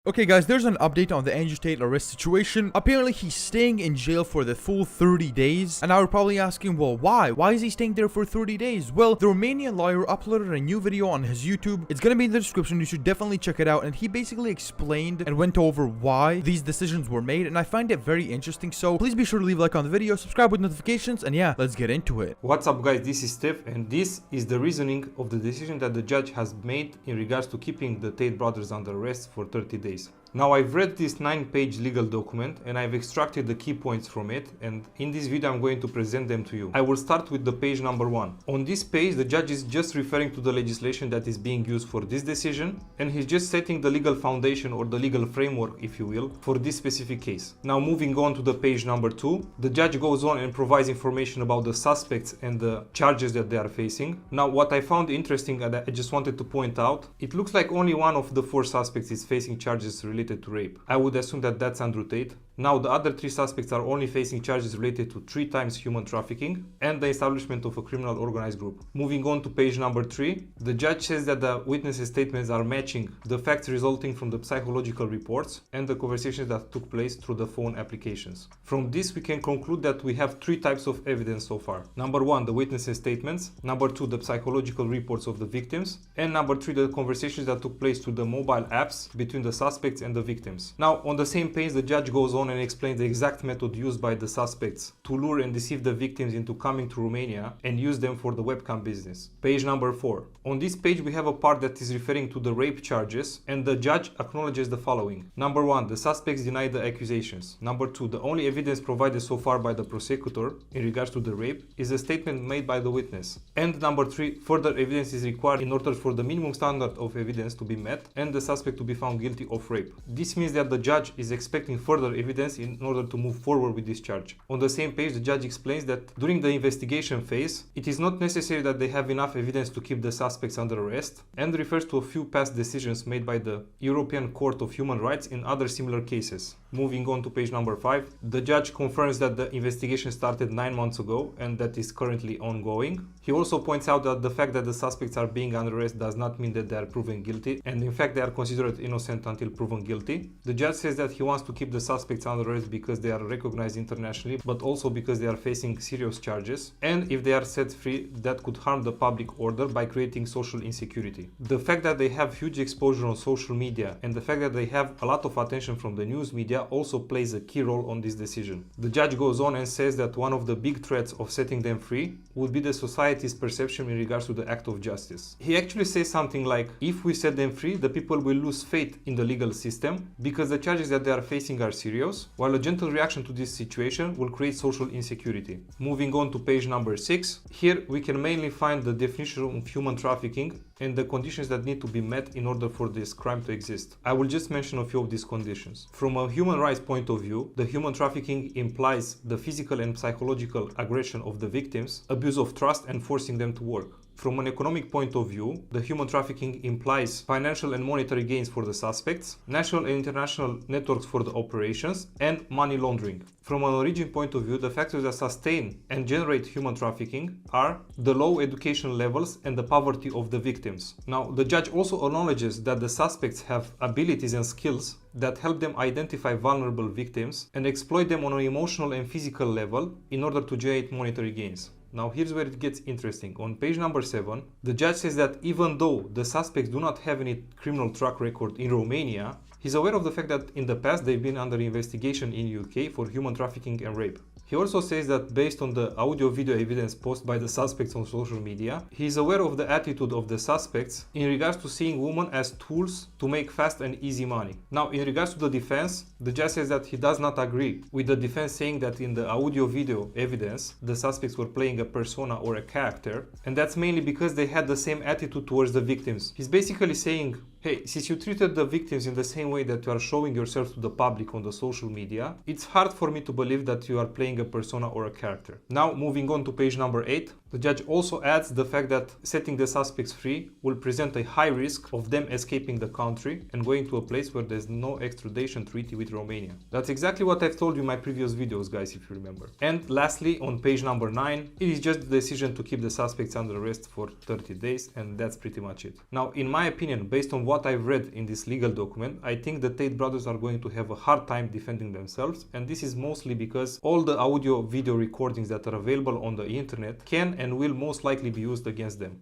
Okay guys, there's an update on the Tate arrest situation. Apparently he's staying in jail for the full 30 days. And I was probably asking, well, why? Why is he staying there for 30 days? Well, the Romanian lawyer uploaded a new video on his YouTube. It's gonna be in the description. You should definitely check it out. And he basically explained and went over why these decisions were made. And I find it very interesting. So please be sure to leave a like on the video, subscribe with notifications, and yeah, let's get into it. What's up guys, this is Steph, and this is the reasoning of the decision that the judge has made in regards to keeping the Tate brothers under arrest for 30 days. Now, I've read this 9-page legal document and I've extracted the key points from it, and in this video I'm going to present them to you. I will start with the page number 1. On this page, the judge is just referring to the legislation that is being used for this decision, and he's just setting the legal foundation or the legal framework, if you will, for this specific case. Now, moving on to the page number 2, the judge goes on and provides information about the suspects and the charges that they are facing. Now, what I found interesting and I just wanted to point out, it looks like only one of the 4 suspects is facing charges related to rape. I would assume that that's Andrew Tate. Now, the other 3 suspects are only facing charges related to 3 times human trafficking and the establishment of a criminal organized group. Moving on to page number 3, the judge says that the witnesses' statements are matching the facts resulting from the psychological reports and the conversations that took place through the phone applications. From this, we can conclude that we have 3 types of evidence so far. Number 1, the witnesses' statements. Number 2, the psychological reports of the victims. And number 3, the conversations that took place through the mobile apps between the suspects and the victims. Now, on the same page, the judge goes on and explains the exact method used by the suspects to lure and deceive the victims into coming to Romania and use them for the webcam business. Page number 4. On this page, we have a part that is referring to the rape charges, and the judge acknowledges the following. Number 1, the suspects deny the accusations. Number 2, the only evidence provided so far by the prosecutor in regards to the rape is a statement made by the witness. And number 3, further evidence is required in order for the minimum standard of evidence to be met and the suspect to be found guilty of rape. This means that the judge is expecting further evidence in order to move forward with this charge. On the same page, the judge explains that during the investigation phase, it is not necessary that they have enough evidence to keep the suspects under arrest, and refers to a few past decisions made by the European Court of Human Rights in other similar cases. Moving on to page number 5, the judge confirms that the investigation started 9 months ago and that is currently ongoing. He also points out that the fact that the suspects are being under arrest does not mean that they are proven guilty, and in fact they are considered innocent until proven guilty. The judge says that he wants to keep the suspects under arrest because they are recognized internationally, but also because they are facing serious charges, and if they are set free, that could harm the public order by creating social insecurity. The fact that they have huge exposure on social media and the fact that they have a lot of attention from the news media also plays a key role on this decision. The judge goes on and says that one of the big threats of setting them free would be the society's perception in regards to the act of justice. He actually says something like, if we set them free, the people will lose faith in the legal system because the charges that they are facing are serious, while a gentle reaction to this situation will create social insecurity. Moving on to page number 6, here we can mainly find the definition of human trafficking and the conditions that need to be met in order for this crime to exist. I will just mention a few of these conditions. From a human rights point of view, the human trafficking implies the physical and psychological aggression of the victims, abuse of trust, and forcing them to work. From an economic point of view, the human trafficking implies financial and monetary gains for the suspects, national and international networks for the operations, and money laundering. From an origin point of view, the factors that sustain and generate human trafficking are the low education levels and the poverty of the victims. Now, the judge also acknowledges that the suspects have abilities and skills that help them identify vulnerable victims and exploit them on an emotional and physical level in order to generate monetary gains. Now, here's where it gets interesting. On page number 7, the judge says that even though the suspects do not have any criminal track record in Romania, he's aware of the fact that in the past they've been under investigation in UK for human trafficking and rape. He also says that based on the audio-video evidence posted by the suspects on social media, he is aware of the attitude of the suspects in regards to seeing women as tools to make fast and easy money. Now, in regards to the defense, the judge says that he does not agree with the defense saying that in the audio-video evidence, the suspects were playing a persona or a character, and that's mainly because they had the same attitude towards the victims. He's basically saying, hey, since you treated the victims in the same way that you are showing yourself to the public on the social media, it's hard for me to believe that you are playing a persona or a character. Now, moving on to page number 8, the judge also adds the fact that setting the suspects free will present a high risk of them escaping the country and going to a place where there's no extradition treaty with Romania. That's exactly what I've told you in my previous videos, guys, if you remember. And lastly, on page number 9, it is just the decision to keep the suspects under arrest for 30 days, and that's pretty much it. Now, in my opinion, based on what I've read in this legal document, I think the Tate brothers are going to have a hard time defending themselves, and this is mostly because all the audio video recordings that are available on the internet can and will most likely be used against them.